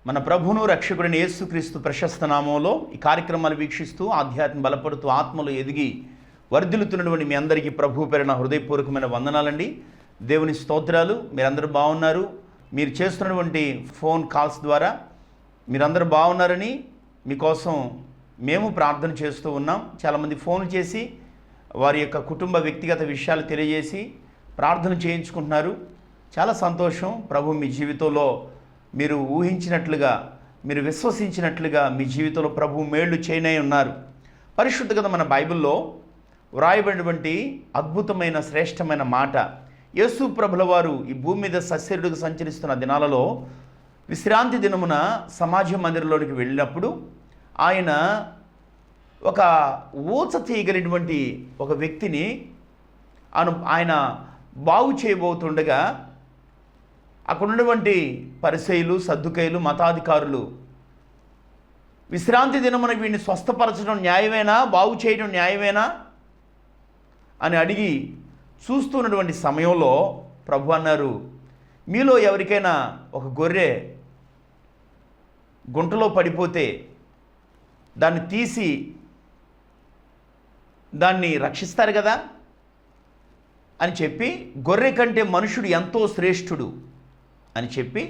మన ప్రభువును రక్షకుడిని యేసుక్రీస్తు ప్రశస్త నామంలో ఈ కార్యక్రమాలు వీక్షిస్తూ ఆధ్యాత్మ బలపడుతూ ఆత్మలో ఎదిగి వర్ధిల్లుతున్నటువంటి మీ అందరికీ ప్రభు పేరున హృదయపూర్వకమైన వందనాలండి. దేవుని స్తోత్రాలు. మీరందరూ బాగున్నారు. మీరు చేస్తున్నటువంటి ఫోన్ కాల్స్ ద్వారా మీరందరూ బాగున్నారని మీకోసం మేము ప్రార్థన చేస్తూ ఉన్నాం. చాలామంది ఫోన్లు చేసి వారి యొక్క కుటుంబ వ్యక్తిగత విషయాలు తెలియజేసి ప్రార్థన చేయించుకుంటున్నారు. చాలా సంతోషం. ప్రభు మీ జీవితంలో మీరు ఊహించినట్లుగా, మీరు విశ్వసించినట్లుగా మీ జీవితంలో ప్రభు మేళ్లు చేయనే ఉన్నారు. పరిశుద్ధ గ్రంథం మన బైబిల్లో వ్రాయబడినటువంటి అద్భుతమైన శ్రేష్టమైన మాట, యేసు ప్రభుల వారు ఈ భూమి మీద సశరీరుడుగా సంచరిస్తున్న దినాలలో విశ్రాంతి దినమున సమాజ మందిరంలోనికి వెళ్ళినప్పుడు ఆయన ఒక ఊచ తీయగలిగినటువంటి ఒక వ్యక్తిని ఆయన బాగు చేయబోతుండగా అక్కడ ఉన్నటువంటి పరిసయ్యులు, సద్దుకయ్యులు, మతాధికారులు విశ్రాంతి దినమున వీడిని స్వస్థపరచడం న్యాయమేనా, బాగు చేయడం న్యాయమేనా అని అడిగి చూస్తున్నటువంటి సమయంలో ప్రభు అన్నారు, మీలో ఎవరికైనా ఒక గొర్రె గుంటలో పడిపోతే దాన్ని తీసి దాన్ని రక్షిస్తారు కదా అని చెప్పి, గొర్రె కంటే మనుషుడు ఎంతో శ్రేష్ఠుడు అని చెప్పి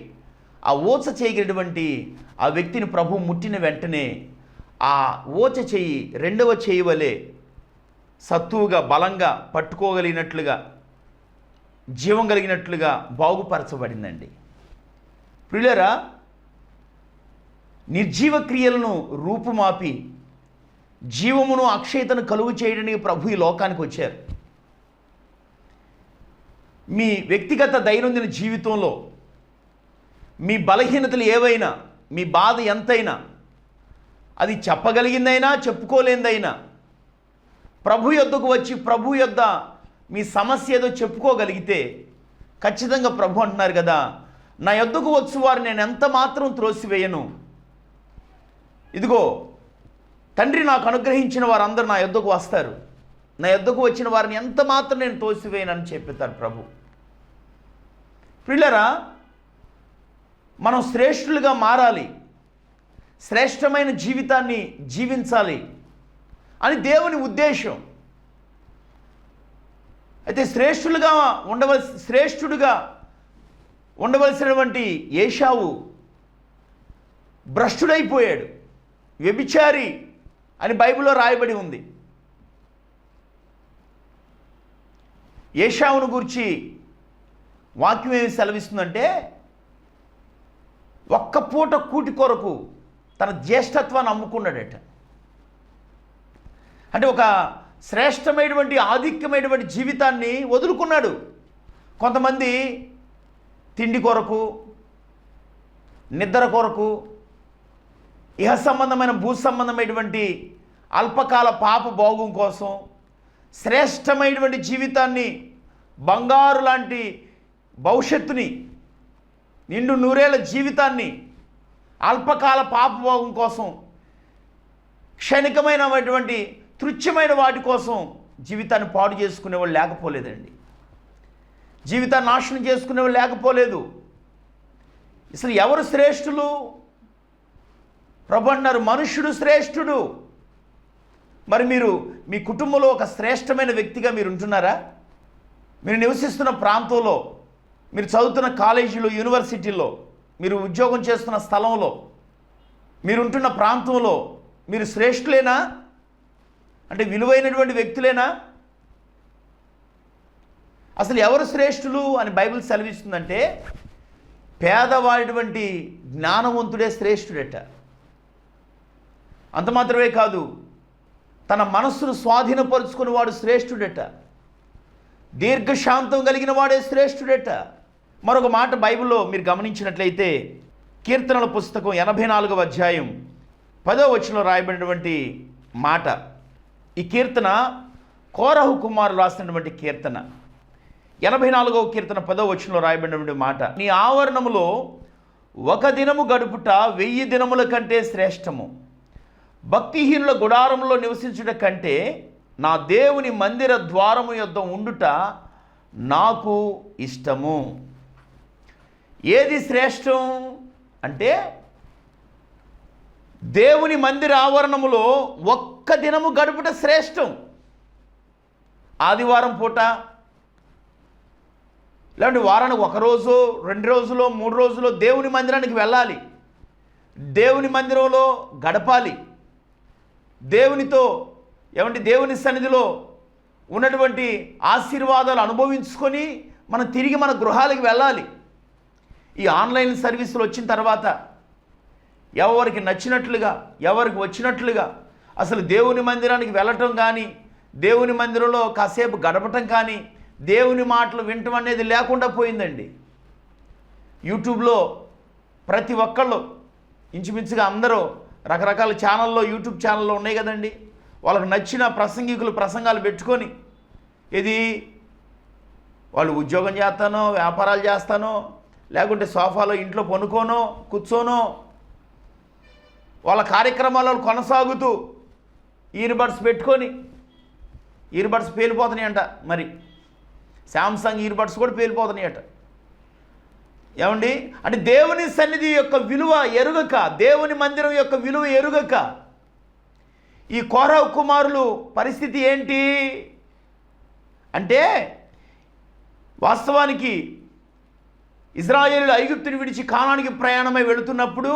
ఆ ఓచ చేయగలిగినటువంటి ఆ వ్యక్తిని ప్రభు ముట్టిన వెంటనే ఆ ఓచ చెయ్యి రెండవ చెయ్యి వలె సత్తువుగా బలంగా పట్టుకోగలిగినట్లుగా, జీవం కలిగినట్లుగా బాగుపరచబడిందండి. ప్రియులారా, నిర్జీవ క్రియలను రూపుమాపి జీవమును అక్షయతను కలుగు చేయడానికి ప్రభు ఈ లోకానికి వచ్చారు. మీ వ్యక్తిగత దైనందిన జీవితంలో మీ బలహీనతలు ఏవైనా, మీ బాధ ఎంతైనా, అది చెప్పగలిగిందైనా చెప్పుకోలేందైనా ప్రభు యొద్దకు వచ్చి ప్రభు యొద్ద మీ సమస్య ఏదో చెప్పుకోగలిగితే ఖచ్చితంగా ప్రభు అంటున్నారు కదా, నా యొద్దకు వచ్చేవారు నేను ఎంత మాత్రం త్రోసివేయను. ఇదిగో తండ్రి నాకు అనుగ్రహించిన వారందరూ నా యొద్దకు వస్తారు, నా యొద్దకు వచ్చిన వారిని ఎంత మాత్రం నేను తోసివేయనని చెప్పేతారు ప్రభు. ప్రియులారా, మనం శ్రేష్ఠులుగా మారాలి, శ్రేష్టమైన జీవితాన్ని జీవించాలి అని దేవుని ఉద్దేశం. అయితే శ్రేష్ఠుడుగా ఉండవలసినటువంటి ఏశావు భ్రష్టుడైపోయాడు, వ్యభిచారి అని బైబిల్లో రాయబడి ఉంది. ఏశావును గురించి వాక్యం ఏమి సెలవిస్తుందంటే, ఒక్క పూట కూటి కొరకు తన జ్యేష్ఠత్వాన్ని అమ్ముకున్నాడట. అంటే ఒక శ్రేష్టమైనటువంటి ఆధిక్యమైనటువంటి జీవితాన్ని వదులుకున్నాడు. కొంతమంది తిండి కొరకు, నిద్ర కొరకు, ఇహ సంబంధమైన భూ సంబంధమైనటువంటి అల్పకాల పాప భోగం కోసం శ్రేష్టమైనటువంటి జీవితాన్ని, బంగారు లాంటి భవిష్యత్తుని, నిండు నూరేళ్ల జీవితాన్ని అల్పకాల పాపభోగం కోసం, క్షణికమైనటువంటి తుచ్చమైన వాటి కోసం జీవితాన్ని పాడు చేసుకునేవాళ్ళు లేకపోలేదండి. జీవితాన్ని నాశనం చేసుకునేవాళ్ళు లేకపోలేదు. అసలు ఎవరు శ్రేష్ఠులు? ప్రభు అన్నారు, మనుష్యుడు శ్రేష్ఠుడు. మరి మీరు మీ కుటుంబంలో ఒక శ్రేష్టమైన వ్యక్తిగా మీరు ఉంటున్నారా? మీరు నివసిస్తున్న ప్రాంతంలో, మీరు చదువుతున్న కాలేజీలో, యూనివర్సిటీలో, మీరు ఉద్యోగం చేస్తున్న స్థలంలో, మీరుంటున్న ప్రాంతంలో మీరు శ్రేష్ఠులేనా? అంటే విలువైనటువంటి వ్యక్తులేనా? అసలు ఎవరు శ్రేష్ఠులు అని బైబిల్ సెలవిస్తుందంటే, పేదవాడిటువంటి జ్ఞానవంతుడే శ్రేష్ఠుడట. అంత మాత్రమే కాదు, తన మనస్సును స్వాధీనపరుచుకుని వాడు శ్రేష్ఠుడట. దీర్ఘశాంతం కలిగిన వాడే శ్రేష్ఠుడట. మరొక మాట బైబిల్లో మీరు గమనించినట్లయితే, కీర్తనల పుస్తకం 84వ అధ్యాయం 10వ వచనంలో రాయబడినటువంటి మాట. ఈ కీర్తన కోరహు కుమారులు రాసినటువంటి కీర్తన. 84వ కీర్తన 10వ వచనంలో రాయబడినటువంటి మాట, నీ ఆవరణములో ఒక దినము గడుపుట 1000 దినముల కంటే శ్రేష్టము, భక్తిహీనుల గుడారంలో నివసించుట కంటే నా దేవుని మందిర ద్వారము యొద్ద ఉండుట నాకు ఇష్టము. ఏది శ్రేష్టం అంటే దేవుని మందిర ఆవరణములో ఒక్క దినము గడుపుట శ్రేష్టం. ఆదివారం పూట లేదంటే వారానికి 1 రోజు 2 రోజులో 3 రోజులో దేవుని మందిరానికి వెళ్ళాలి, దేవుని మందిరంలో గడపాలి, దేవునితో దేవుని సన్నిధిలో ఉన్నటువంటి ఆశీర్వాదాలు అనుభవించుకొని మనం తిరిగి మన గృహాలకు వెళ్ళాలి. ఈ ఆన్లైన్ సర్వీసులు వచ్చిన తర్వాత ఎవరికి నచ్చినట్లుగా ఎవరికి వచ్చినట్లుగా అసలు దేవుని మందిరానికి వెళ్ళటం కానీ, దేవుని మందిరంలో కాసేపు గడపటం కానీ, దేవుని మాటలు వినటం అనేది లేకుండా పోయిందండి. యూట్యూబ్లో ప్రతి ఒక్కళ్ళు ఇంచుమించుగా అందరూ రకరకాల ఛానల్లో యూట్యూబ్ ఛానల్లో ఉన్నాయి కదండి, వాళ్ళకి నచ్చిన ప్రసంగికులు ప్రసంగాలు పెట్టుకొని ఇది వాళ్ళు ఉద్యోగం చేస్తానో వ్యాపారాలు చేస్తానో లేకుంటే సోఫాలో ఇంట్లో పనుకోనో కూర్చోనో వాళ్ళ కార్యక్రమాలలో కొనసాగుతూ ఇయర్బడ్స్ పెట్టుకొని, ఇయర్బడ్స్ పేలిపోతున్నాయంట, మరి శాంసంగ్ ఇయర్బడ్స్ కూడా పేలిపోతున్నాయట. ఏమండి అంటే దేవుని సన్నిధి యొక్క విలువ ఎరుగక, దేవుని మందిరం యొక్క విలువ ఎరుగక ఈ కోరహు కుమారులు పరిస్థితి ఏంటి అంటే, వాస్తవానికి ఇశ్రాయేలీయులు ఐగుప్తుని విడిచి కానానికి ప్రయాణమై వెళుతున్నప్పుడు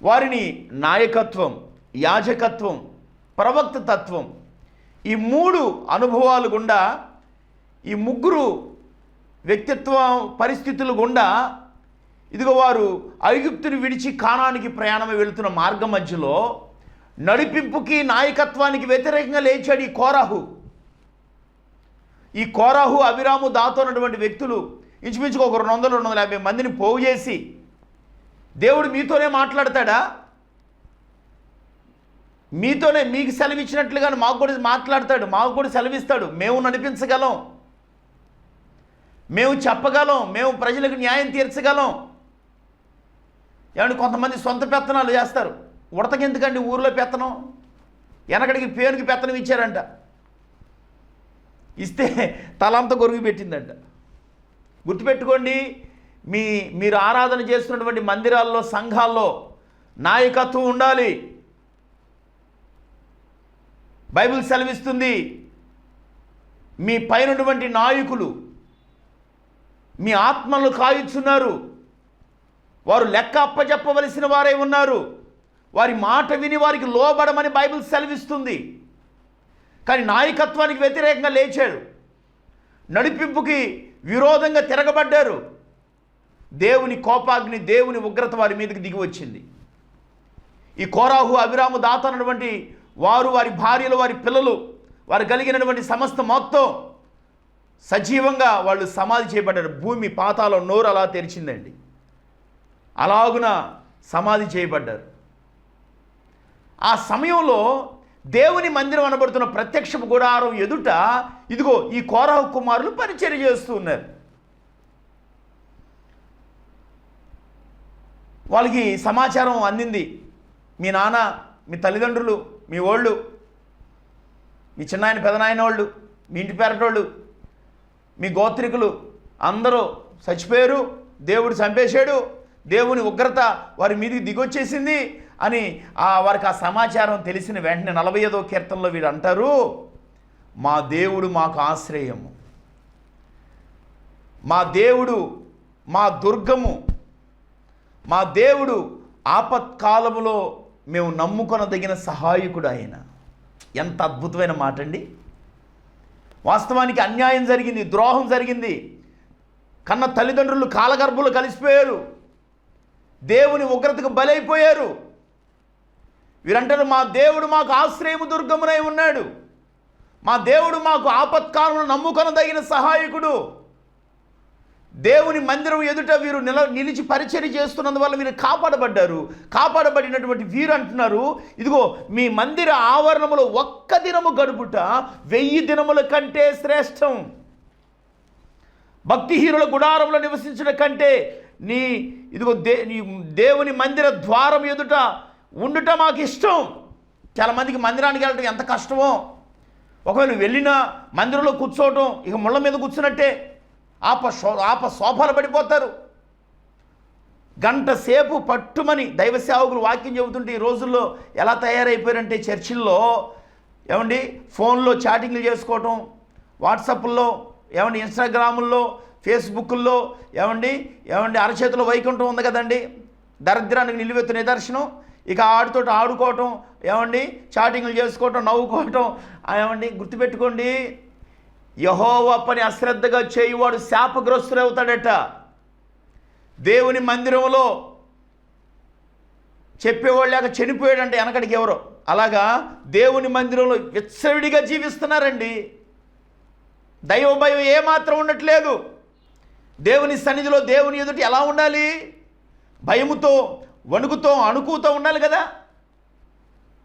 వారిని నాయకత్వం, యాజకత్వం, ప్రవక్త తత్వం ఈ 3 అనుభవాలు గుండా, ఈ 3 వ్యక్తిత్వ పరిస్థితులు గుండా ఇదిగో వారు ఐగుప్తుని విడిచి కానానికి ప్రయాణమై వెళుతున్న మార్గం మధ్యలో నడిపింపుకి నాయకత్వానికి వ్యతిరేకంగా లేచాడు ఈ కోరహు. ఈ కోరహు, అబీరాము, దాతాను అన్నటువంటి వ్యక్తులు ఇంచుమించుగా ఒక 200-250 మందిని పోగు చేసి, దేవుడు మీతోనే మాట్లాడతాడా, మీతోనే మీకు సెలవిచ్చినట్లుగానే మాకు కూడా మాట్లాడతాడు, మాకు కూడా సెలవిస్తాడు, మేము నడిపించగలం, మేము చెప్పగలం, మేము ప్రజలకు న్యాయం తీర్చగలం. ఏమంటే కొంతమంది సొంత పెత్తనాలు చేస్తారు. ఉడతకెందుకండి ఊరిలో పెత్తనం, వెనకడికి పేరుకి పెత్తనం ఇచ్చారంట, ఇస్తే తలంతా గొరుగు పెట్టిందంట. గుర్తుపెట్టుకోండి, మీరు ఆరాధన చేస్తున్నటువంటి మందిరాల్లో, సంఘాల్లో నాయకత్వం ఉండాలి. బైబిల్ సెలవిస్తుంది, మీ పైనటువంటి నాయకులు మీ ఆత్మలను కాయుచున్నారు, వారు లెక్క అప్పచెప్పవలసిన వారై ఉన్నారు, వారి మాట విని వారికి లోబడమని బైబిల్ సెలవిస్తుంది. కానీ నాయకత్వానికి వ్యతిరేకంగా లేచాడు, నడిపింపుకి విరోధంగా తిరగబడ్డారు. దేవుని కోపాగ్ని, దేవుని ఉగ్రత వారి మీదకి దిగి వచ్చింది. ఈ కోరహు, అబీరాము, దాతాను అన్నటువంటి వారు, వారి భార్యలు, వారి పిల్లలు, వారు కలిగినటువంటి సమస్త మొత్తం సజీవంగా వాళ్ళు సమాధి చేయబడ్డారు. భూమి పాతాళం నోరు అలా తెరిచిందండి, అలాగున సమాధి చేయబడ్డారు. ఆ సమయంలో దేవుని మందిరం అనబడుతున్న ప్రత్యక్షపు గుడారం ఎదుట ఇదిగో ఈ కోరహు కుమారులు పరిచర్య చేస్తూ ఉన్నారు. వాళ్ళకి సమాచారం అందింది, మీ నాన్న, మీ తల్లిదండ్రులు, మీ వాళ్ళు, మీ చిన్నాయన పెదనాయన వాళ్ళు, మీ ఇంటి పేరటోళ్ళు, మీ గోత్రికులు అందరూ చచ్చిపోయారు, దేవుడు చంపేశాడు, దేవుని ఉగ్రత వారి మీదకి దిగొచ్చేసింది అని వారికి ఆ సమాచారం తెలిసిన వెంటనే 45వ కీర్తనలో వీడు అంటారు, మా దేవుడు మాకు ఆశ్రయము, మా దేవుడు మా దుర్గము, మా దేవుడు ఆపత్కాలములో మేము నమ్ముకొనదగిన సహాయకుడు ఆయన. ఎంత అద్భుతమైన మాట అండి. వాస్తవానికి అన్యాయం జరిగింది, ద్రోహం జరిగింది, కన్న తల్లిదండ్రులు కాలగర్భులు కలిసిపోయారు, దేవుని ఉగ్రతకు బలైపోయారు. వీరంటారు, మా దేవుడు మాకు ఆశ్రయము దుర్గమునై ఉన్నాడు, మా దేవుడు మాకు ఆపత్కాలంలో నమ్ముకొనదగిన సహాయకుడు. దేవుని మందిరం ఎదుట వీరు నిలిచి పరిచర్య చేస్తున్నందువల్ల వీరు కాపాడబడ్డారు. కాపాడబడినటువంటి వీరు అంటున్నారు, ఇదిగో మీ మందిర ఆవరణములో ఒక్క దినము గడుపుట 1000 దినముల కంటే శ్రేష్టం. భక్తిహీనుల గుడారంలో నివసించడం కంటే ఇదిగో దేవుని మందిర ద్వారం ఎదుట ఉండుట మాకు ఇష్టం. చాలామందికి మందిరానికి వెళ్ళడం ఎంత కష్టమో, ఒకవేళ వెళ్ళినా మందిరంలో కూర్చోవటం ఇక ముళ్ళ మీద కూర్చున్నట్టే, ఆప సోఫాలు పడిపోతారు. గంట సేపు పట్టుమని దైవ సేవకులు వాక్యం చెబుతుంటే ఈ రోజుల్లో ఎలా తయారైపోయారంటే చర్చిల్లో ఏమండి ఫోన్లో చాటింగ్లు చేసుకోవటం, వాట్సాప్ల్లో ఏమండి, ఇన్స్టాగ్రాముల్లో, ఫేస్బుక్ల్లో ఏమండి అరచేతిలో వైకుంఠం ఉంది కదండి, దరిద్రానికి నిలువెత్తు నిదర్శనం. ఇక ఆడితో ఆడుకోవటం, ఏమండి చాటింగ్లు చేసుకోవటం, నవ్వుకోవటం. ఏమండి గుర్తుపెట్టుకోండి, యెహోవా పని అశ్రద్ధగా చేయువాడు శాపగ్రస్తుడవుతాడట. దేవుని మందిరంలో చెప్పేవాళ్ళు లేక చనిపోయాడంటే వెనకడికి ఎవరో, అలాగా దేవుని మందిరంలో విచ్చలవిడిగా జీవిస్తున్నారండి. దైవ భయం ఏమాత్రం ఉండట్లేదు. దేవుని సన్నిధిలో దేవుని ఎదుటి ఎలా ఉండాలి? భయముతో, వణుకుతో, అణుకుతో ఉండాలి కదా.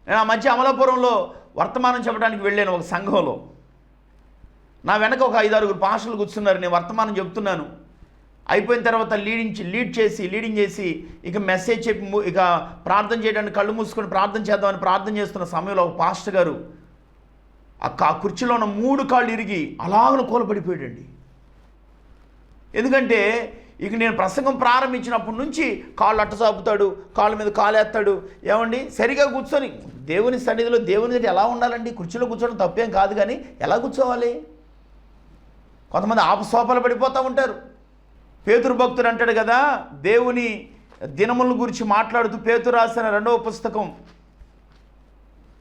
నేను ఆ మధ్య అమలాపురంలో వర్తమానం చెప్పడానికి వెళ్ళాను ఒక సంఘంలో. నా వెనక ఒక 5-6 పాస్టర్లు కూర్చున్నారు. నేను వర్తమానం చెప్తున్నాను. అయిపోయిన తర్వాత లీడింగ్ చేసి ఇక మెసేజ్ చెప్పి ఇక ప్రార్థన చేయడానికి కళ్ళు మూసుకొని ప్రార్థన చేద్దామని ప్రార్థన చేస్తున్న సమయంలో ఒక పాస్టర్ గారు ఆ కుర్చీలో ఉన్న 3 కాళ్ళు ఇరిగి అలాగను కూలబడిపోయాడండి. ఎందుకంటే ఇక నేను ప్రసంగం ప్రారంభించినప్పటి నుంచి కాళ్ళు అట్టసాపుతాడు, కాళ్ళ మీద కాలేస్తాడు. ఏమండి సరిగా కూర్చొని దేవుని సన్నిధిలో దేవుని దగ్గర ఎలా ఉండాలండి? కుర్చీలో కూర్చోవడం తప్పేం కాదు, కానీ ఎలా కూర్చోవాలి? కొంతమంది ఆపసోపాలు పడిపోతూ ఉంటారు. పేతురు భక్తుడు అంటాడు కదా, దేవుని దినముల గురించి మాట్లాడుతూ పేతురు రాసిన 2వ పుస్తకం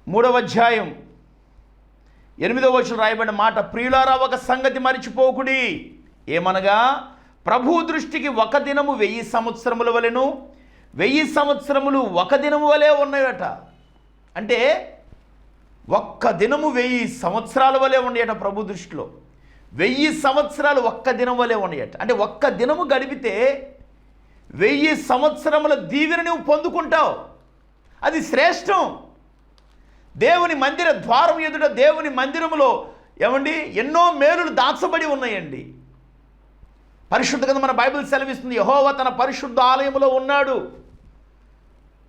3వ అధ్యాయం 8వ వచనం రాయబడిన మాట, ప్రియులారా ఒక సంగతి మరిచిపోకుడి, ఏమనగా ప్రభు దృష్టికి ఒక దినము 1000 సంవత్సరముల వలెను, 1000 సంవత్సరములు ఒక దినము వలె ఉన్నాయట. అంటే ఒక్క దినము 1000 సంవత్సరాల వలె ఉన్నాయట ప్రభు దృష్టిలో. 1000 సంవత్సరాలు ఒక్క దినం వలె ఉన్నాయట. అంటే ఒక్క దినము గడిపితే 1000 సంవత్సరముల దీవెన నువ్వు పొందుకుంటావు. అది శ్రేష్టం. దేవుని మందిర ద్వారం ఎదుట దేవుని మందిరములో ఏమండి ఎన్నో మేలులు దాచబడి ఉన్నాయండి. పరిశుద్ధ గ్రంథం మన బైబిల్ సెలవిస్తుంది, యెహోవా తన పరిశుద్ధ ఆలయములో ఉన్నాడు.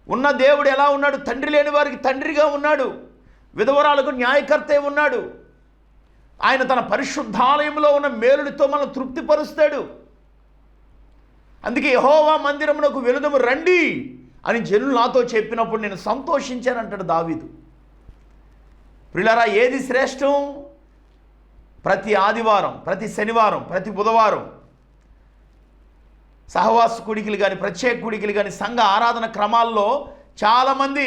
ఉన్న దేవుడు ఎలా ఉన్నాడు? తండ్రి లేని వారికి తండ్రిగా ఉన్నాడు, విధవరాలకు న్యాయకర్తే ఉన్నాడు. ఆయన తన పరిశుద్ధాలయంలో ఉన్న మేలులతో మనం తృప్తిపరుస్తాడు. అందుకే యెహోవా మందిరమునకు వెలుదము రండి అని జనులు నాతో చెప్పినప్పుడు నేను సంతోషించానంటాడు దావీదు. ప్రియులారా, ఏది శ్రేష్టం? ప్రతి ఆదివారం, ప్రతి శనివారం, ప్రతి బుధవారం సహవాస కుడికిలు కానీ, ప్రత్యేక కుడికిలు కానీ, సంఘ ఆరాధన క్రమాల్లో చాలామంది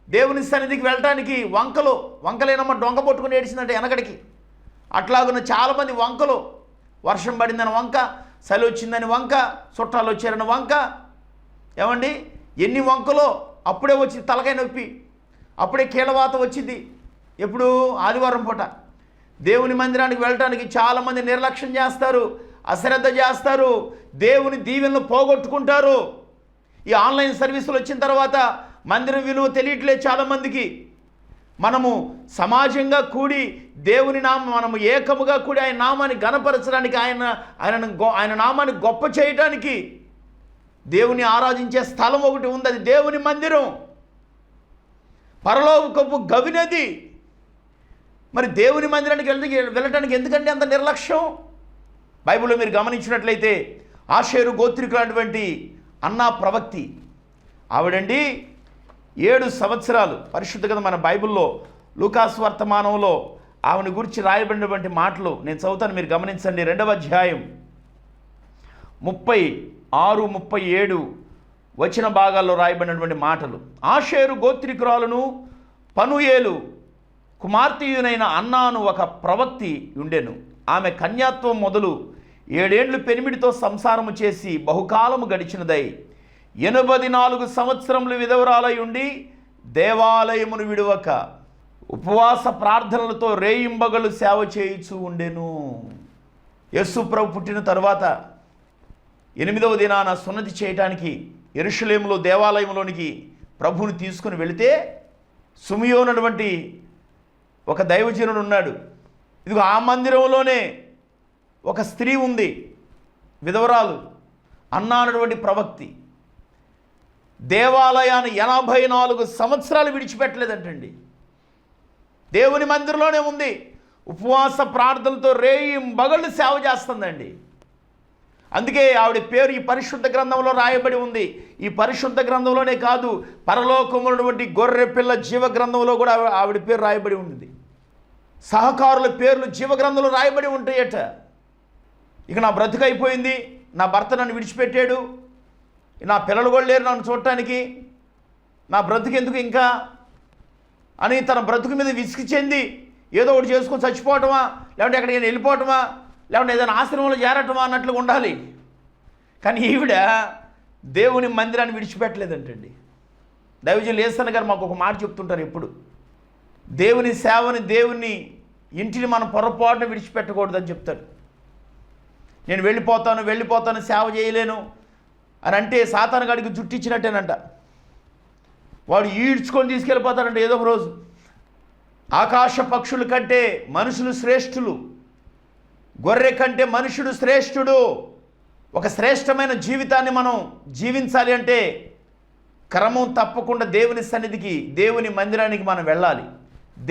దేవుని సన్నిధికి వెళ్ళటానికి వంకలేనమ్మ డొంక పట్టుకుని ఏడిచిందంటే వెనకడికి. అట్లాగున్న చాలామంది వంకలు, వర్షం పడిందని వంక, చలి వచ్చిందని వంక, చుట్టాలు వచ్చారని వంక, ఏమండి ఎన్ని వంకలో. అప్పుడే వచ్చి తలకాయ నొప్పి, అప్పుడే కీళ్ళవాత వచ్చింది. ఎప్పుడు? ఆదివారం పూట. దేవుని మందిరానికి వెళ్ళటానికి చాలామంది నిర్లక్ష్యం చేస్తారు, అశ్రద్ధ చేస్తారు, దేవుని దీవెనలు పోగొట్టుకుంటారు. ఈ ఆన్లైన్ సర్వీసులు వచ్చిన తర్వాత మందిరం విలువ తెలియట్లేదు చాలామందికి. మనము సమాజంగా కూడి దేవుని మనము ఏకముగా కూడి ఆయన నామాన్ని గణపరచడానికి, ఆయన నామాన్ని గొప్ప చేయడానికి దేవుని ఆరాధించే స్థలం ఒకటి ఉంది. అది దేవుని మందిరం, పరలోకపు గవినది. మరి దేవుని మందిరానికి వెళ్ళటానికి ఎందుకంటే అంత నిర్లక్ష్యం? బైబిల్లో మీరు గమనించినట్లయితే ఆషేరు గోత్రికులైనటువంటి అన్నా ప్రవక్తి ఆవిడండి 7 సంవత్సరాలు పరిశుద్ధ గ్రంథం మన బైబిల్లో లూకాసు వర్తమానంలో ఆమెను గురించి రాయబడినటువంటి మాటలు నేను చదువుతాను, మీరు గమనించండి. 2వ అధ్యాయం 36, 37 వచన భాగాల్లో రాయబడినటువంటి మాటలు. ఆషేరు గోత్రికురాలను పనుయేలు కుమార్తెయునైన అన్నాను ఒక ప్రవక్తి ఉండెను. ఆమె కన్యాత్వం మొదలు 7 ఏండ్లు పెనిమిడితో సంసారము చేసి బహుకాలము గడిచినదై 84 సంవత్సరములు విధవరాలై ఉండి దేవాలయమును విడువక ఉపవాస ప్రార్థనలతో రేయింబగలు సేవ చేయుచూ ఉండెను. యేసు ప్రభు పుట్టిన తరువాత 8వ దినాన సున్నతి చేయటానికి యెరూషలేములో దేవాలయంలోనికి ప్రభువుని తీసుకుని వెళితే సుమియోనటువంటి ఒక దైవజనుడు ఉన్నాడు. ఇదిగో ఆ మందిరంలోనే ఒక స్త్రీ ఉంది, విధవరాలు, అన్నా అన్నటువంటి ప్రవక్తి. దేవాలయాన్ని 84 సంవత్సరాలు విడిచిపెట్టలేదంటండి. దేవుని మందిరంలోనే ఉంది, ఉపవాస ప్రార్థనలతో రేయింబగళ్ళు సేవ చేస్తుందండి. అందుకే ఆవిడ పేరు ఈ పరిశుద్ధ గ్రంథంలో రాయబడి ఉంది. ఈ పరిశుద్ధ గ్రంథంలోనే కాదు, పరలోకములో ఉన్నటువంటి గొర్రె పిల్ల జీవ గ్రంథంలో కూడా ఆవిడ పేరు రాయబడి ఉంది. సహకారుల పేర్లు జీవ గ్రంథంలో రాయబడి ఉంటాయట. ఇక నా బ్రతుకు అయిపోయింది, నా భర్త నన్ను విడిచిపెట్టాడు, నా పిల్లలు కూడా లేరు నన్ను చూడటానికి, నా బ్రతుకు ఎందుకు ఇంకా అని తన బ్రతుకు మీద విసిగి చెంది ఏదో ఒకటి చేసుకొని చచ్చిపోవటమా, లేకుంటే ఎక్కడికి వెళ్ళిపోవటమా, లేకుంటే ఏదైనా ఆశ్రమంలో చేరటమా అన్నట్లుగా ఉండాలి. కానీ ఈవిడ దేవుని మందిరాన్ని విడిచిపెట్టలేదంటండి. దైవజనులు యేసన్న గారు మాకు ఒక మాట చెప్తుంటారు ఎప్పుడు, దేవుని సేవని, దేవుని ఇంటిని మనం పొరపాటున విడిచిపెట్టకూడదని చెప్తాడు. నేను వెళ్ళిపోతాను సేవ చేయలేను అని అంటే సాతాను గాడికి జుట్టిచ్చినట్టేనంట. వాడు ఈడ్చుకొని తీసుకెళ్ళిపోతాడంట ఏదో ఒక రోజు. ఆకాశ పక్షుల కంటే మనుషులు శ్రేష్ఠులు, గొర్రె కంటే మనుషుడు శ్రేష్ఠుడు. ఒక శ్రేష్టమైన జీవితాన్ని మనం జీవించాలి అంటే క్రమం తప్పకుండా దేవుని సన్నిధికి, దేవుని మందిరానికి మనం వెళ్ళాలి,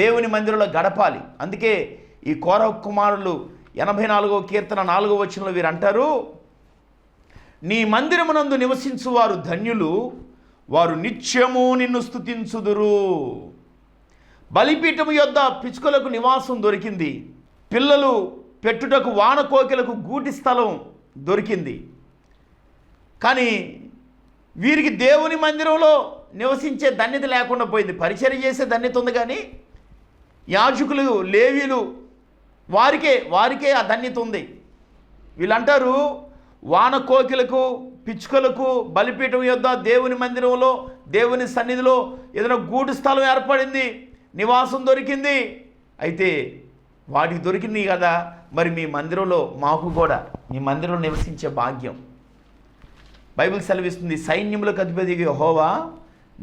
దేవుని మందిరంలో గడపాలి. అందుకే ఈ కోరహ కుమారులు 84వ కీర్తన 4వ వచనంలో వీరు అంటారు, నీ మందిరమునందు నివసించువారు ధన్యులు, వారు నిత్యము నిన్ను స్తుతించుదురు. బలిపీఠము యొద్ద పిచ్చుకలకు నివాసం దొరికింది, పిల్లలు పెట్టుటకు వానకోకిలకు గూటి స్థలం దొరికింది. కానీ వీరికి దేవుని మందిరంలో నివసించే ధన్యత లేకుండా పోయింది. పరిచర్య చేసే ధన్యత ఉంది, కానీ యాజకులు, లేవీలు వారికే ఆ ధన్యత ఉంది. వీళ్ళంటారు, వానకోకిలకు, పిచ్చుకలకు బలిపీఠం యొద్ద దేవుని మందిరంలో, దేవుని సన్నిధిలో ఏదైనా గూడు స్థలం ఏర్పడింది, నివాసం దొరికింది. అయితే వాటికి దొరికింది కదా, మరి మీ మందిరంలో మాకు కూడా మీ మందిరంలో నివసించే భాగ్యం. బైబిల్ సెలవిస్తుంది, సైన్యములకు అధిపతి యెహోవా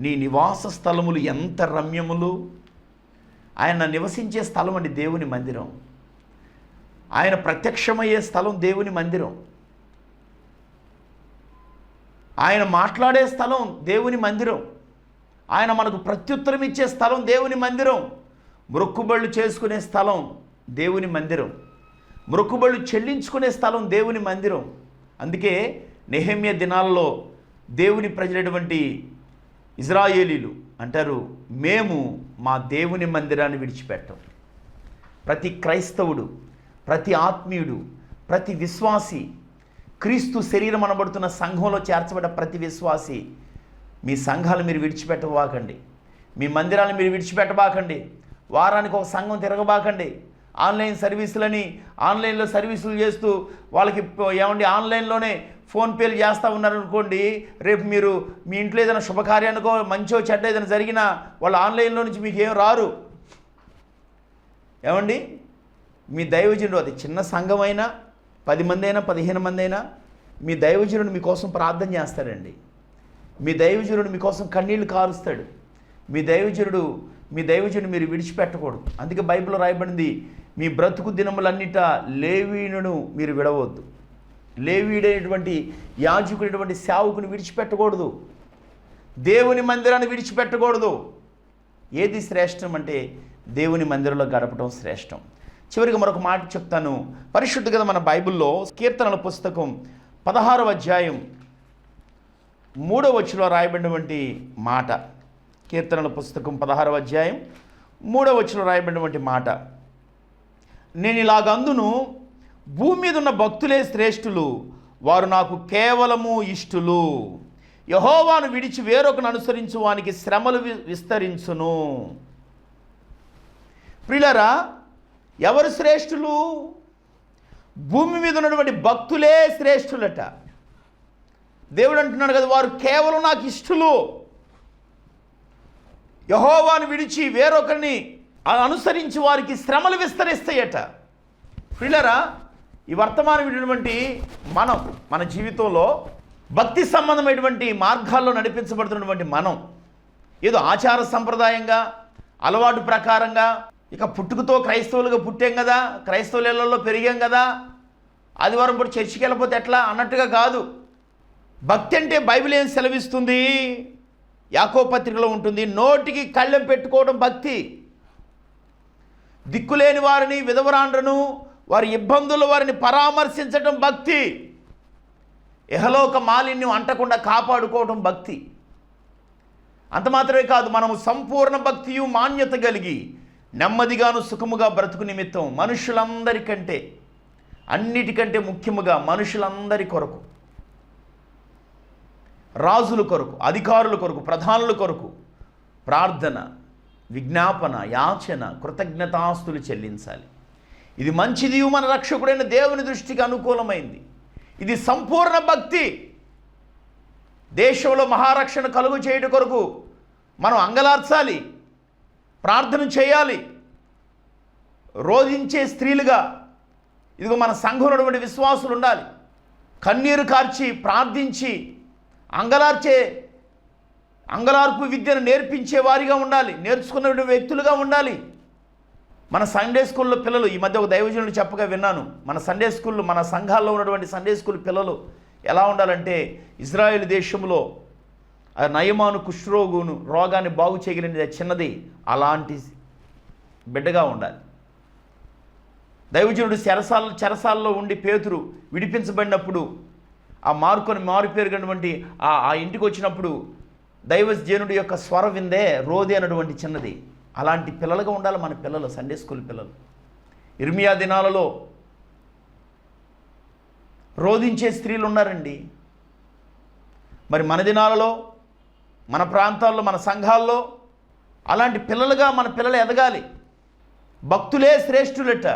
నీ నివాస స్థలములు ఎంత రమ్యములు. ఆయన నివసించే స్థలం అండి దేవుని మందిరం. ఆయన ప్రత్యక్షమయ్యే స్థలం దేవుని మందిరం. ఆయన మాట్లాడే స్థలం దేవుని మందిరం. ఆయన మనకు ప్రత్యుత్తరం ఇచ్చే స్థలం దేవుని మందిరం. మొక్కుబళ్ళు చేసుకునే స్థలం దేవుని మందిరం. మొక్కుబళ్ళు చెల్లించుకునే స్థలం దేవుని మందిరం. అందుకే నెహెమ్యా దినాల్లో దేవుని ప్రజలైనటువంటి ఇజ్రాయేలీలు అంటారు, మేము మా దేవుని మందిరాన్ని విడిచిపెట్టం. ప్రతి క్రైస్తవుడు, ప్రతి ఆత్మీయుడు, ప్రతి విశ్వాసి, క్రీస్తు శరీరం అనబడుతున్న సంఘంలో చేర్చబడ్డ ప్రతి విశ్వాసి, మీ సంఘాలు మీరు విడిచిపెట్టబాకండి, మీ మందిరాలను మీరు విడిచిపెట్టబాకండి, వారానికి ఒక సంఘం తిరగబాకండి. ఆన్లైన్ సర్వీసులని ఆన్లైన్లో సర్వీసులు చేస్తూ వాళ్ళకి ఏమండి ఆన్లైన్లోనే ఫోన్పేలు చేస్తూ ఉన్నారనుకోండి, రేపు మీరు మీ ఇంట్లో ఏదైనా శుభకార్యానికో మంచో చెడ్డ ఏదైనా జరిగినా వాళ్ళు ఆన్లైన్లో నుంచి మీకు ఏం రారు. ఏమండి, మీ దైవజనుడు, అది చిన్న సంఘమైనా 10 మంది అయినా 15 మంది అయినా, మీ దైవజనుడు మీకోసం ప్రార్థన చేస్తాడండి. మీ దైవజనుడు మీకోసం కన్నీళ్లు కారుస్తాడు. మీ దైవజనుడు మీరు విడిచిపెట్టకూడదు. అందుకే బైబిల్లో రాయబడింది, మీ బ్రతుకు దినములన్నిట లేవీయులను మీరు విడవద్దు. లేవీయుడైనటువంటి యాజకుడైనటువంటి సేవకుని విడిచిపెట్టకూడదు. దేవుని మందిరాన్ని విడిచిపెట్టకూడదు. ఏది శ్రేష్టం అంటే దేవుని మందిరంలో గడపడం శ్రేష్టం. చివరిగా మరొక మాట చెప్తాను. పరిశుద్ధ గ్రంథం మన బైబిల్లో కీర్తనల పుస్తకం 16వ అధ్యాయం 3వ వచనంలో రాయబడినటువంటి మాట. కీర్తనల పుస్తకం 16వ అధ్యాయం 3వ వచనంలో రాయబడినటువంటి మాట, నేను ఇలాగందును, భూమి మీద ఉన్న భక్తులే శ్రేష్ఠులు, వారు నాకు కేవలము ఇష్టులు. యెహోవాను విడిచి వేరొకను అనుసరించు వానికి శ్రమలు విస్తరించును. ప్రియులారా, ఎవరు శ్రేష్ఠులు? భూమి మీద ఉన్నటువంటి భక్తులే శ్రేష్ఠులట. దేవుడు అంటున్నాడు కదా, వారు కేవలం నాకు ఇష్టులు. యెహోవాను విడిచి వేరొకరిని అనుసరించి వారికి శ్రమలు విస్తరిస్తాయట. ప్రియులారా, ఈ వర్తమానం విన్నటువంటి మన జీవితంలో భక్తి సంబంధమైనటువంటి మార్గాల్లో నడిపించబడుతున్నటువంటి మనం ఏదో ఆచార సంప్రదాయంగా, అలవాటు ప్రకారంగా, ఇక పుట్టుకతో క్రైస్తవులుగా పుట్టాం కదా, క్రైస్తవులలో పెరిగాం కదా, ఆదివారం పూట చర్చికి వెళ్ళిపోతే ఎట్లా అన్నట్టుగా కాదు. భక్తి అంటే బైబిల్ ఏం సెలవిస్తుంది? యాకోబు పత్రికలో ఉంటుంది, నోటికి కళ్ళెం పెట్టుకోవడం భక్తి. దిక్కులేని వారిని, విధవరాండ్రను, వారి ఇబ్బందులు వారిని పరామర్శించడం భక్తి. ఇహలోక మాలిన్యం అంటకుండా కాపాడుకోవటం భక్తి. అంత మాత్రమే కాదు, మనము సంపూర్ణ భక్తియు మాన్యత కలిగి నెమ్మదిగాను సుఖముగా బ్రతుకు నిమిత్తం మనుషులందరికంటే, అన్నిటికంటే ముఖ్యముగా మనుషులందరి కొరకు, రాజుల కొరకు, అధికారుల కొరకు, ప్రధానుల కొరకు ప్రార్థన, విజ్ఞాపన, యాచన, కృతజ్ఞతాస్తులు చెల్లించాలి. ఇది మంచిది, మన రక్షకుడైన దేవుని దృష్టికి అనుకూలమైంది. ఇది సంపూర్ణ భక్తి. దేశంలో మహారక్షణ కలుగు చేయడం కొరకు మనం అంగలార్చాలి, ప్రార్థన చేయాలి. రోధించే స్త్రీలుగా ఇదిగో మన సంఘంలో ఉన్నటువంటి విశ్వాసులు ఉండాలి. కన్నీరు కార్చి ప్రార్థించి అంగలార్పు విద్యను నేర్పించే వారిగా ఉండాలి, నేర్చుకున్న వ్యక్తులుగా ఉండాలి. మన సండే స్కూల్లో పిల్లలు, ఈ మధ్య ఒక దైవజనుడు చెప్పగా విన్నాను, మన సండే స్కూళ్ళు, మన సంఘాల్లో ఉన్నటువంటి సండే స్కూల్ పిల్లలు ఎలా ఉండాలంటే, ఇజ్రాయెల్ దేశంలో నయమాను కుష్ఠరోగును రోగాన్ని బాగు చేయగలిగిన చిన్నది అలాంటి బిడ్డగా ఉండాలి. దైవజనుడు చెరసాలలో ఉండి పేతురు విడిపించబడినప్పుడు ఆ మారుపేరుగటువంటి ఆ ఇంటికి వచ్చినప్పుడు దైవజనుడి యొక్క స్వర విందే రోది అన్నటువంటి చిన్నది. అలాంటి పిల్లలుగా ఉండాలి మన పిల్లలు, సండే స్కూల్ పిల్లలు. ఇర్మియా దినాలలో రోధించే స్త్రీలు ఉన్నారండి. మరి మన దినాలలో, మన ప్రాంతాల్లో, మన సంఘాల్లో అలాంటి పిల్లలుగా మన పిల్లలు ఎదగాలి. భక్తులే శ్రేష్ఠులట,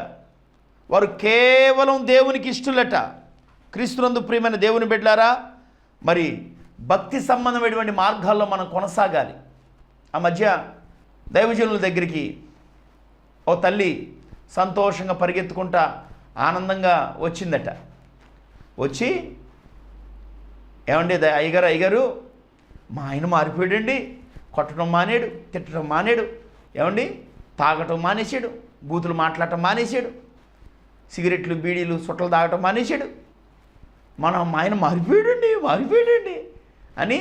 వారు కేవలం దేవునికి ఇష్టలట. క్రీస్తునందు ప్రియమైన దేవుని బిడ్డలారా, మరి భక్తి సంబంధమైనటువంటి మార్గాల్లో మనం కొనసాగాలి. ఆ మధ్య దైవజనుల దగ్గరికి ఓ తల్లి సంతోషంగా పరిగెత్తుకుంటా ఆనందంగా వచ్చిందట. వచ్చి, ఏమండి అయ్యగారు మా ఆయన మారిపోయాడండి, కొట్టడం మానేడు, తిట్టడం మానేడు, ఏమండి తాగటం మానేసాడు, బూతులు మాట్లాడటం మానేసాడు, సిగరెట్లు బీడీలు సుట్టలు తాగటం మానేసాడు, మా ఆయన మారిపోయాడండి అని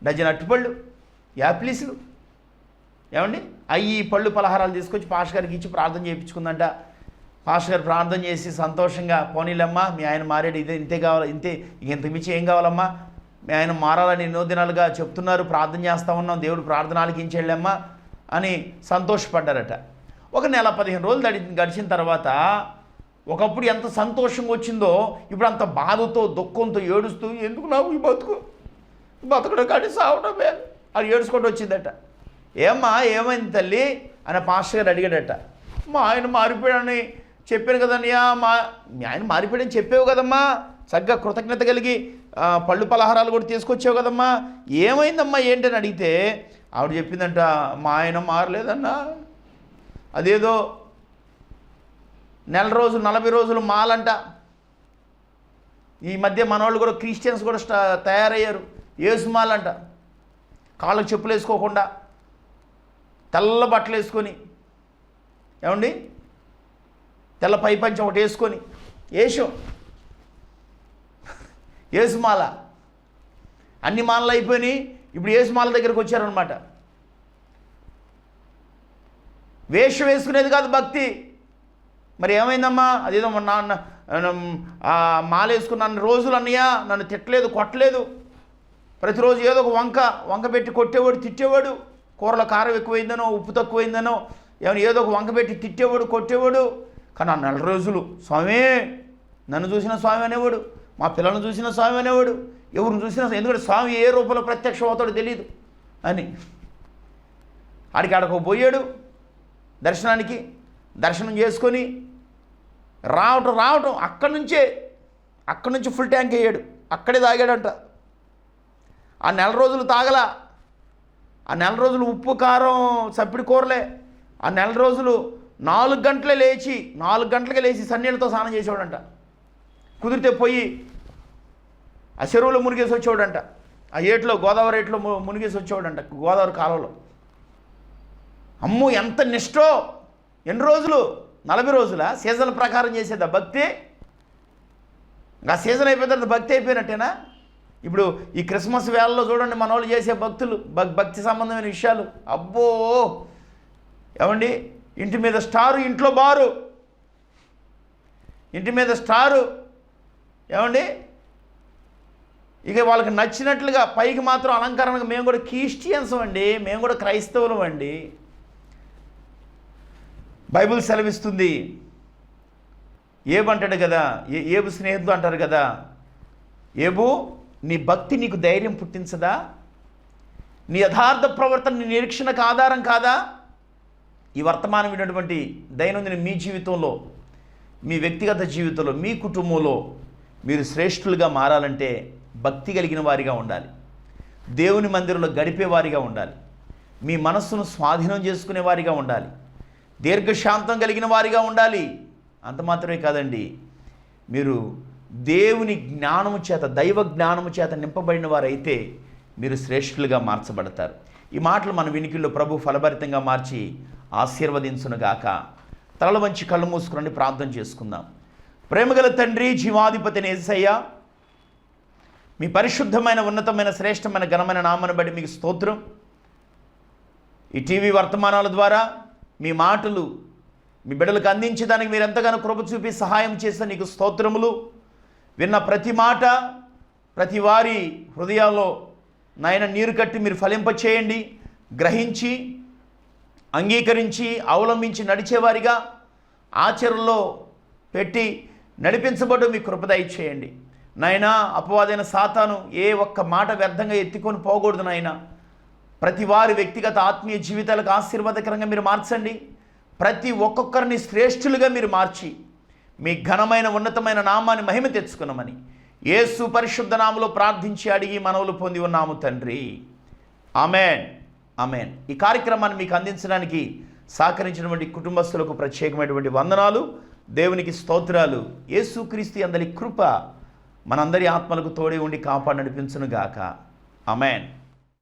డజన్ అట్టుపళ్ళు, యాపిల్స్లు, ఏమండి అయ్యి పళ్ళు పలహారాలు తీసుకొచ్చి పాస్టర్ గారికి ఇచ్చి ప్రార్థన చేయించుకుందంట. పాస్టర్ గారు ప్రార్థన చేసి సంతోషంగా, పోనీలమ్మా మీ ఆయన మారాడు, ఇంతే కావాలి, ఇంతకు మించి ఏం కావాలమ్మా, మీ ఆయన మారాలని ఎన్నో దినాలుగా చెప్తున్నారు, ప్రార్థన చేస్తూ ఉన్నాం, దేవుడు ప్రార్థన ఆలకించేళ్ళమ్మా అని సంతోషపడ్డారట. ఒక నెల 15 రోజులు గడిచిన తర్వాత ఒకప్పుడు ఎంత సంతోషంగా వచ్చిందో ఇప్పుడు అంత బాధతో, దుఃఖంతో, ఏడుస్తూ, ఎందుకు నాకు ఈ బతుకడం కానీ సావడం అది ఏడుచుకుంటూ వచ్చిందట. ఏమైంది తల్లి అని పాస్టర్ గారు అడిగాడట. మా ఆయన మారిపోయాడని చెప్పాను కదన్నయ్యా, మీ ఆయన మారిపోయాడని చెప్పావు కదమ్మా, చక్కగా కృతజ్ఞత కలిగి పళ్ళు పలహారాలు కూడా తీసుకొచ్చావు కదమ్మా, ఏమైందమ్మా ఏంటని అడిగితే ఆవిడ చెప్పిందంట, మా ఆయన మారలేదన్నా, అదేదో 40 రోజులు 40 రోజులు మాలంట. ఈ మధ్య మనవాళ్ళు కూడా క్రిస్టియన్స్ కూడా తయారయ్యారు, యేసు మాలంట. కాళ్ళకు చెప్పులు వేసుకోకుండా తెల్ల బట్టలు వేసుకొని, ఏమండి తెల్ల పై పంచం ఒకటి వేసుకొని యేసుమాల, అన్ని మాలలు అయిపోయినాయి, ఇప్పుడు యేసుమాల దగ్గరికి వచ్చారనమాట. వేషం వేసుకునేది కాదు భక్తి. మరి ఏమైందమ్మా, అదేదో నాన్న మాల వేసుకున్న రోజులు అన్నయ్యా నన్ను తిట్టలేదు, కొట్టలేదు, ప్రతిరోజు ఏదో ఒక వంక పెట్టి కొట్టేవాడు, తిట్టేవాడు, కూరలో కారం ఎక్కువైందనో ఉప్పు తక్కువైందనో ఏదో ఒక వంక పెట్టి తిట్టేవాడు, కొట్టేవాడు. కానీ ఆ 4 రోజులు స్వామి నన్ను చూసిన స్వామి అనేవాడు, మా పిల్లలను చూసిన స్వామి అనేవాడు, ఎవరిని చూసినా, ఎందుకంటే స్వామి ఏ రూపంలో ప్రత్యక్షం అవుతాడో తెలియదు అని. ఆడికి పోయాడు దర్శనానికి, దర్శనం చేసుకొని రావటం అక్కడి నుంచి ఫుల్ ట్యాంక్ అయ్యాడు, అక్కడే తాగాడంట. ఆ 4 రోజులు తాగలా, ఆ 4 రోజులు ఉప్పు కారం చప్పిడి కూరలే. ఆ 4 రోజులు 4 గంటలకే లేచి సన్నీళ్ళతో స్నానం చేసేవాడంట. కుదిరితే పోయి ఆ చెరువులో మునిగేసి వచ్చేవాడంట, ఆ గోదావరి ఏట్లో మునిగేసి వచ్చేవాడంట, గోదావరి కాలంలో. అమ్మో ఎంత నిష్టో! ఎన్ని రోజులు? 40 రోజులా? సీజన్ ప్రకారం చేసేదా భక్తి? ఇంకా సీజన్ అయిపోయిన తర్వాత భక్తి అయిపోయినట్టేనా? ఇప్పుడు ఈ క్రిస్మస్ వేళల్లో చూడండి మన వాళ్ళు చేసే భక్తి సంబంధమైన విషయాలు, అబ్బో! ఏమండి ఇంటి మీద స్టారు, ఇంట్లో బారు, ఇంటి మీద స్టారు, ఏమండి ఇక వాళ్ళకి నచ్చినట్లుగా పైకి మాత్రం అలంకరణగా మేము కూడా క్రిస్టియన్స్ అండి, మేము కూడా క్రైస్తవులం అండి. బైబిల్ సెలవిస్తుంది, ఏబు అంటాడు కదా, ఏబు స్నేహితుడు అంటారు కదా, ఏబు నీ భక్తి నీకు ధైర్యం పుట్టించదా, నీ యథార్థ ప్రవర్తన నీ నిరీక్షణకు ఆధారం కాదా? ఈ వర్తమానం విన్నటువంటి దైనందిన మీ జీవితంలో, మీ వ్యక్తిగత జీవితంలో, మీ కుటుంబంలో మీరు శ్రేష్ఠులుగా మారాలంటే భక్తి కలిగిన వారిగా ఉండాలి, దేవుని మందిరంలో గడిపేవారిగా ఉండాలి, మీ మనస్సును స్వాధీనం చేసుకునే వారిగా ఉండాలి, దీర్ఘశాంతం కలిగిన వారిగా ఉండాలి. అంత మాత్రమే కాదండి, మీరు దేవుని జ్ఞానము చేత, దైవ జ్ఞానము చేత నింపబడిన వారైతే మీరు శ్రేష్ఠులుగా మార్చబడతారు. ఈ మాటలు మన వినికిల్లో ప్రభు ఫలభరితంగా మార్చి ఆశీర్వదించునుగాక. తలల వంచి కళ్ళు మూసుకుని ప్రార్థన చేసుకుందాం. ప్రేమగల తండ్రి, జీవాధిపతిని యేసయ్య, మీ పరిశుద్ధమైన, ఉన్నతమైన, శ్రేష్టమైన, ఘనమైన నామను బట్టి మీకు స్తోత్రం. ఈ టీవీ వర్తమానాల ద్వారా మీ మాటలు మీ బిడ్డలకు అందించడానికి మీరు ఎంతగానో కృప చూపి సహాయం చేసిన నీకు స్తోత్రములు. విన్న ప్రతి మాట ప్రతి వారి హృదయాల్లో నాయన నీరు కట్టి మీరు ఫలింపచేయండి. గ్రహించి, అంగీకరించి, అవలంబించి నడిచేవారిగా, ఆచరణలో పెట్టి నడిపించబడ్డ మీ కృప దయచేయండి నాయన. అపవాదైన సాతాను ఏ ఒక్క మాట వ్యర్థంగా ఎత్తుకొని పోకూడదు నాయన. ప్రతి వారి వ్యక్తిగత ఆత్మీయ జీవితాలకు ఆశీర్వాదకరంగా మీరు మార్చండి. ప్రతి ఒక్కొక్కరిని శ్రేష్ఠులుగా మీరు మార్చి మీ ఘనమైన, ఉన్నతమైన నామాన్ని మహిమ తెచ్చుకున్నామని యేసు పరిశుద్ధ నామములో ప్రార్థించి అడిగి మనవులు పొంది ఉన్నాము తండ్రి. Amen, amen. ఈ కార్యక్రమాన్ని మీకు అందించడానికి సహకరించినటువంటి కుటుంబస్తులకు ప్రత్యేకమైనటువంటి వందనాలు, దేవునికి స్తోత్రాలు. యేసుక్రీస్తు అందరి కృప మనందరి ఆత్మలకు తోడే ఉండి కాపాడి నడిపించునుగాక. ఆమెన్.